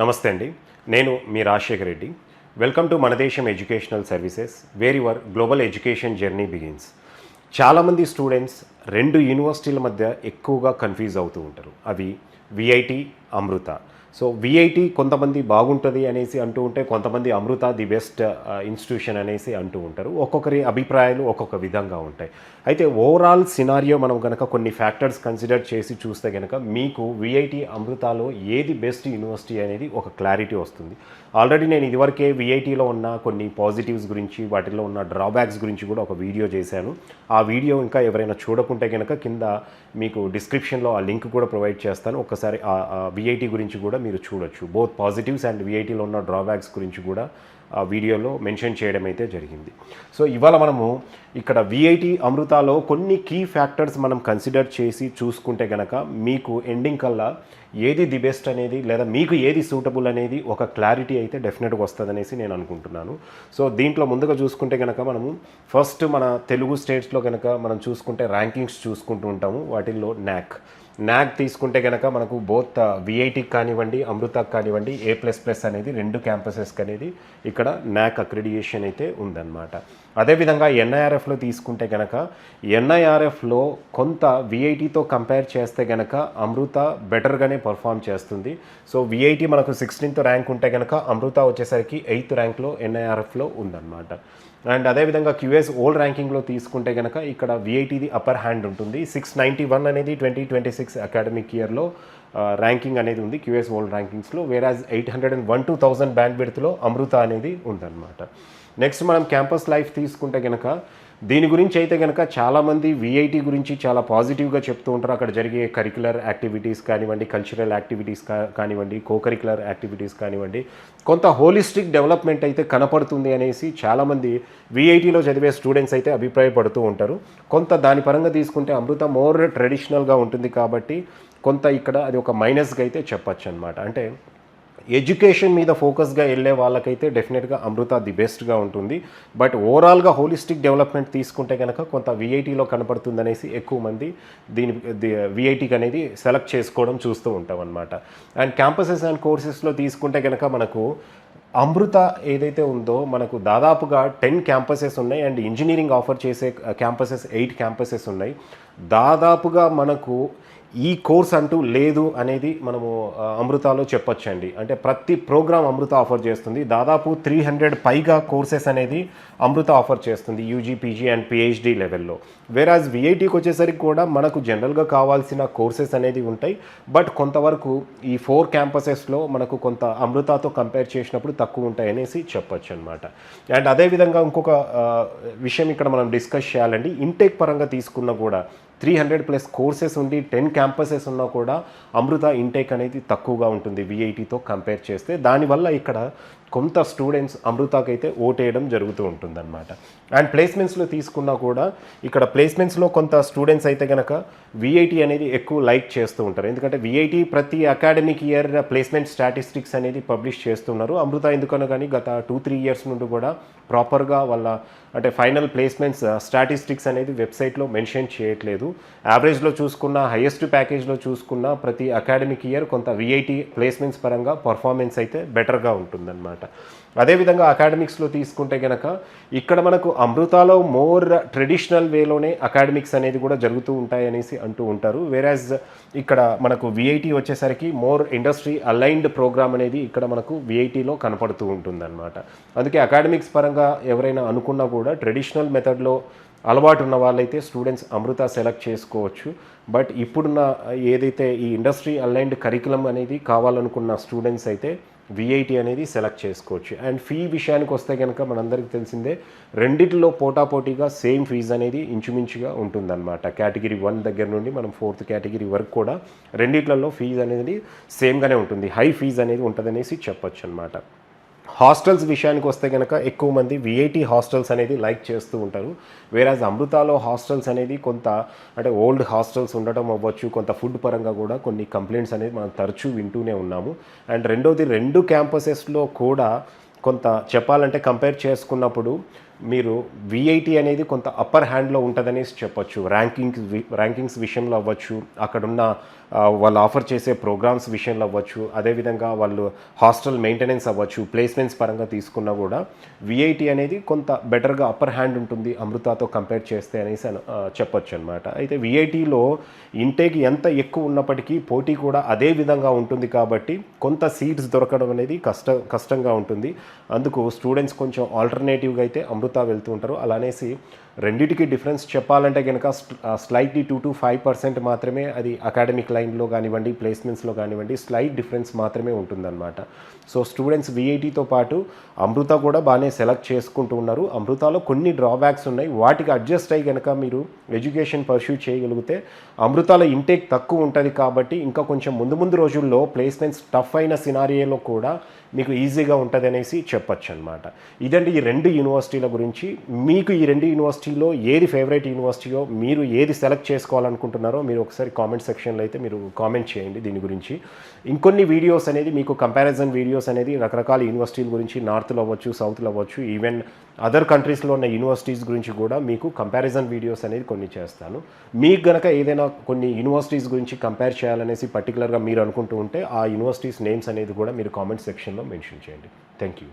నమస్తే అండి. నేను మీ Rajasekhar Reddy. Welcome to Mana Desam educational services where your global education journey begins. చాలామంది స్టూడెంట్స్ రెండు యూనివర్సిటీల మధ్య ఎక్కువగా కన్ఫ్యూజ్ అవుతూ ఉంటారు. అవి విఐటి, అమృత. సో విఐటి కొంతమంది బాగుంటుంది అనేసి అంటూ ఉంటే, కొంతమంది అమృత ది బెస్ట్ ఇన్స్టిట్యూషన్ అనేసి అంటూ ఉంటారు. ఒక్కొక్కరి అభిప్రాయాలు ఒక్కొక్క విధంగా ఉంటాయి. అయితే ఓవరాల్ సినారియో మనం కనుక కొన్ని ఫ్యాక్టర్స్ కన్సిడర్ చేసి చూస్తే కనుక మీకు విఐటి, అమృతలో ఏది బెస్ట్ యూనివర్సిటీ అనేది ఒక క్లారిటీ వస్తుంది. ఆల్రెడీ నేను ఇదివరకే విఐటిలో ఉన్న కొన్ని పాజిటివ్స్ గురించి, వాటిలో ఉన్న డ్రాబ్యాక్స్ గురించి కూడా ఒక వీడియో చేశాను. ఆ వీడియో ఇంకా ఎవరైనా చూడకుంటే కనుక కింద మీకు డిస్క్రిప్షన్లో ఆ లింక్ కూడా ప్రొవైడ్ చేస్తాను. ఒక్కసారి ఆ విఐటి గురించి కూడా మీరు చూడొచ్చు. బోత్ పాజిటివ్స్ అండ్ విఐటిలో ఉన్న డ్రాబ్యాక్స్ గురించి కూడా ఆ వీడియోలో మెన్షన్ చేయడం అయితే జరిగింది. సో ఇవాళ మనము ఇక్కడ విఐటి, అమృతలో కొన్ని కీ ఫ్యాక్టర్స్ మనం కన్సిడర్ చేసి చూసుకుంటే కనుక మీకు ఎండింగ్ కల్లా ఏది ది బెస్ట్ అనేది, లేదా మీకు ఏది సూటబుల్ అనేది ఒక క్లారిటీ అయితే డెఫినెట్గా వస్తుంది అనేసి నేను అనుకుంటున్నాను. సో దీంట్లో ముందుగా చూసుకుంటే కనుక మనము ఫస్ట్ మన తెలుగు స్టేట్స్లో కనుక మనం చూసుకుంటే ర్యాంకింగ్స్ చూసుకుంటూ ఉంటాము. వాటిల్లో న్యాక్ తీసుకుంటే కనుక మనకు బోత్ విఐటికి కానివ్వండి, అమృతకు కానివ్వండి, A++ అనేది రెండు క్యాంపసెస్కి అనేది ఇక్కడ న్యాక్ అక్రిడియేషన్ అయితే ఉందన్నమాట. అదేవిధంగా ఎన్ఐఆర్ఎఫ్లో తీసుకుంటే కనుక ఎన్ఐఆర్ఎఫ్లో కొంత విఐటితో కంపేర్ చేస్తే కనుక అమృత బెటర్గానే పర్ఫామ్ చేస్తుంది. సో విఐటి మనకు 16th ర్యాంక్ ఉంటే కనుక అమృత వచ్చేసరికి 8th ర్యాంక్లో ఎన్ఐఆర్ఎఫ్లో ఉందన్నమాట. అండ్ అదేవిధంగా క్యూఎస్ ఓల్డ్ ర్యాంకింగ్లో తీసుకుంటే కనుక ఇక్కడ విఐటిది అప్పర్ హ్యాండ్ ఉంటుంది. 691 అనేది 2026 అకాడమిక్ ఇయర్లో ర్యాంకింగ్ అనేది ఉంది క్యూఎస్ ఓల్డ్ ర్యాంకింగ్స్లో. వేరాజ్ 801-2000 బ్యాండ్ విడ్త్లో అమృత అనేది ఉందన్నమాట. నెక్స్ట్ మనం క్యాంపస్ లైఫ్ తీసుకుంటే కనుక దీని గురించి అయితే కనుక చాలామంది విఐటి గురించి చాలా పాజిటివ్గా చెప్తూ ఉంటారు. అక్కడ జరిగే కరిక్యులర్ యాక్టివిటీస్ కానివ్వండి, కల్చరల్ యాక్టివిటీస్ కానివ్వండి, కోకరిక్యులర్ యాక్టివిటీస్ కానివ్వండి, కొంత హోలిస్టిక్ డెవలప్మెంట్ అయితే కనపడుతుంది అనేసి చాలామంది విఐటిలో చదివే స్టూడెంట్స్ అయితే అభిప్రాయపడుతూ ఉంటారు. కొంత దాని పరంగా తీసుకుంటే అమృత మోర్ ట్రెడిషనల్గా ఉంటుంది కాబట్టి కొంత ఇక్కడ అది ఒక మైనస్గా అయితే చెప్పచ్చు అనమాట. అంటే ఎడ్యుకేషన్ మీద ఫోకస్గా వెళ్ళే వాళ్ళకైతే డెఫినెట్గా అమృత ది బెస్ట్గా ఉంటుంది. బట్ ఓవరాల్గా హోలిస్టిక్ డెవలప్మెంట్ తీసుకుంటే కనుక కొంత విఐటిలో కనపడుతుంది అనేసి ఎక్కువ మంది విఐటికి అనేది సెలెక్ట్ చేసుకోవడం చూస్తూ ఉంటాం అనమాట. అండ్ క్యాంపసెస్ అండ్ కోర్సెస్లో తీసుకుంటే కనుక మనకు అమృత ఏదైతే ఉందో మనకు దాదాపుగా 10 క్యాంపసెస్ ఉన్నాయి. అండ్ ఇంజనీరింగ్ ఆఫర్ చేసే క్యాంపసెస్ 8 క్యాంపసెస్ ఉన్నాయి. దాదాపుగా మనకు ఈ కోర్స్ అంటూ లేదు అనేది మనము అమృతలో చెప్పొచ్చండి. అంటే ప్రతి ప్రోగ్రామ్ అమృత ఆఫర్ చేస్తుంది. దాదాపు 300 పైగా కోర్సెస్ అనేది అమృత ఆఫర్ చేస్తుంది యూజీ, పీజీ అండ్ పిహెచ్డి లెవెల్లో. వేరాజ్ విఐటికి వచ్చేసరికి కూడా మనకు జనరల్గా కావాల్సిన కోర్సెస్ అనేది ఉంటాయి. బట్ కొంతవరకు ఈ 4 క్యాంపసెస్లో మనకు కొంత అమృతతో కంపేర్ చేసినప్పుడు తక్కువ ఉంటాయి అనేసి చెప్పొచ్చు అనమాట. అండ్ అదేవిధంగా ఇంకొక విషయం ఇక్కడ మనం డిస్కస్ చేయాలండి. ఇంటేక్ పరంగా తీసుకున్నా కూడా 300+ కోర్సెస్ ఉండి 10 క్యాంపసెస్ ఉన్నా కూడా అమృత ఇంటేక్ అనేది తక్కువగా ఉంటుంది విఐటితో కంపేర్ చేస్తే. దానివల్ల ఇక్కడ కొంత స్టూడెంట్స్ అమృతకైతే ఓటేయడం జరుగుతూ ఉంటుందన్నమాట. అండ్ ప్లేస్మెంట్స్లో తీసుకున్నా కూడా ఇక్కడ ప్లేస్మెంట్స్లో కొంత స్టూడెంట్స్ అయితే కనుక విఐటి అనేది ఎక్కువ లైక్ చేస్తూ ఉంటారు. ఎందుకంటే విఐటి ప్రతి అకాడమిక్ ఇయర్ ప్లేస్మెంట్ స్టాటిస్టిక్స్ అనేది పబ్లిష్ చేస్తున్నారు. అమృత ఎందుకనో కానీ గత 2-3 ఇయర్స్ నుండి కూడా ప్రాపర్గా వాళ్ళ అంటే ఫైనల్ ప్లేస్మెంట్స్ స్టాటిస్టిక్స్ అనేది వెబ్సైట్లో మెన్షన్ చేయట్లేదు. యావరేజ్లో చూసుకున్న, హైయెస్ట్ ప్యాకేజ్లో చూసుకున్న ప్రతి అకాడమిక్ ఇయర్ కొంత విఐటి ప్లేస్మెంట్స్ పరంగా పర్ఫార్మెన్స్ అయితే బెటర్గా ఉంటుందన్నమాట. అదేవిధంగా అకాడమిక్స్లో తీసుకుంటే కనుక ఇక్కడ మనకు అమృతలో మోర్ ట్రెడిషనల్ వేలోనే అకాడమిక్స్ అనేది కూడా జరుగుతూ ఉంటాయనేసి అంటూ ఉంటారు. వేరాజ్ ఇక్కడ మనకు విఐటి వచ్చేసరికి మోర్ ఇండస్ట్రీ అలైన్డ్ ప్రోగ్రామ్ అనేది ఇక్కడ మనకు విఐటిలో కనపడుతూ ఉంటుందన్నమాట. అందుకే అకాడమిక్స్ పరంగా ఎవరైనా అనుకున్నా కూడా ట్రెడిషనల్ మెథడ్లో అలవాటు ఉన్న వాళ్ళైతే స్టూడెంట్స్ అమృత సెలెక్ట్ చేసుకోవచ్చు. బట్ ఇప్పుడున్న ఏదైతే ఈ ఇండస్ట్రీ అలైన్డ్ కరికులం అనేది కావాలనుకున్న స్టూడెంట్స్ అయితే విఐటి అనేది సెలెక్ట్ చేసుకోవచ్చు. అండ్ ఫీ విషయానికి వస్తే కనుక మనందరికీ తెలిసిందే, రెండిట్లో పోటాపోటీగా సేమ్ ఫీజు అనేది ఇంచుమించుగా ఉంటుందన్నమాట. కేటగిరీ 1 దగ్గర నుండి మనం 4th కేటగిరీ వరకు కూడా రెండిట్లలో ఫీజు అనేది సేమ్గానే ఉంటుంది. హై ఫీజు అనేది ఉంటుందనేసి చెప్పొచ్చు అనమాట. హాస్టల్స్ విషయానికి వస్తే కనుక ఎక్కువ మంది విఐటి హాస్టల్స్ అనేది లైక్ చేస్తూ ఉంటారు. వేరాజ్ అమృతలో హాస్టల్స్ అనేది కొంత అంటే ఓల్డ్ హాస్టల్స్ ఉండటం అవ్వచ్చు, కొంత ఫుడ్ పరంగా కూడా కొన్ని కంప్లైంట్స్ అనేది మనం తరచూ వింటూనే ఉన్నాము. అండ్ రెండోది, రెండు క్యాంపసెస్లో కూడా కొంత చెప్పాలంటే కంపేర్ చేసుకున్నప్పుడు మీరు విఐటి అనేది కొంత అప్పర్ హ్యాండ్లో ఉంటుందనేసి చెప్పొచ్చు. ర్యాంకింగ్స్ విషయంలో అవ్వచ్చు, అక్కడున్న వాళ్ళు ఆఫర్ చేసే ప్రోగ్రామ్స్ విషయంలో అవ్వచ్చు, అదేవిధంగా వాళ్ళు హాస్టల్ మెయింటెనెన్స్ అవ్వచ్చు, ప్లేస్మెంట్స్ పరంగా తీసుకున్నా కూడా విఐటి అనేది కొంత బెటర్గా అప్పర్ హ్యాండ్ ఉంటుంది అమృతాతో కంపేర్ చేస్తే అనేసి చెప్పొచ్చు అనమాట. అయితే విఐటిలో ఇంటేక్ ఎంత ఎక్కువ ఉన్నప్పటికీ పోటీ కూడా అదే విధంగా ఉంటుంది కాబట్టి కొంత సీట్స్ దొరకడం అనేది కష్టంగా ఉంటుంది. అందుకు స్టూడెంట్స్ కొంచెం ఆల్టర్నేటివ్గా అయితే అమృత వెళ్తూ ఉంటారు. అలానేసి రెండిటికి డిఫరెన్స్ చెప్పాలంటే కనుక స్లైట్లీ 2 to 5% మాత్రమే అది అకాడమిక్ లైన్లో కానివ్వండి, ప్లేస్మెంట్స్లో కానివ్వండి స్లైట్ డిఫరెన్స్ మాత్రమే ఉంటుందన్నమాట. సో స్టూడెంట్స్ విఐటితో పాటు అమృత కూడా బాగానే సెలెక్ట్ చేసుకుంటూ ఉన్నారు. అమృతలో కొన్ని డ్రాబ్యాక్స్ ఉన్నాయి, వాటికి అడ్జస్ట్ అయ్యి కనుక మీరు ఎడ్యుకేషన్ పర్స్యూ చేయగలిగితే అమృతలో ఇంటేక్ తక్కువ ఉంటుంది కాబట్టి ఇంకా కొంచెం ముందు రోజుల్లో ప్లేస్మెంట్స్ టఫ్ అయిన సినారియోలో కూడా మీకు ఈజీగా ఉంటుంది అనేసి చెప్పచ్చు అనమాట. ఇదండి ఈ రెండు యూనివర్సిటీల గురించి. మీకు ఈ రెండు యూనివర్సిటీలో ఏది ఫేవరెట్ యూనివర్సిటీయో, మీరు ఏది సెలెక్ట్ చేసుకోవాలనుకుంటున్నారో మీరు ఒకసారి కామెంట్ సెక్షన్లో అయితే మీరు కామెంట్ చేయండి దీని గురించి. ఇంకొన్ని వీడియోస్ అనేది మీకు కంపారిజన్ వీడియోస్ అనేది రకరకాల యూనివర్సిటీల గురించి నార్త్లో అవ్వచ్చు, సౌత్లో అవ్వచ్చు, ఈవెన్ అదర్ కంట్రీస్లో ఉన్న యూనివర్సిటీస్ గురించి కూడా మీకు కంపారిజన్ వీడియోస్ అనేది కొన్ని చేస్తాను. మీకు గనక ఏదైనా కొన్ని యూనివర్సిటీస్ గురించి కంపేర్ చేయాలనేసి పర్టికులర్గా మీరు అనుకుంటూ ఉంటే ఆ యూనివర్సిటీస్ నేమ్స్ అనేది కూడా మీరు కామెంట్ సెక్షన్లో మెన్షన్ చేయండి. Thank you.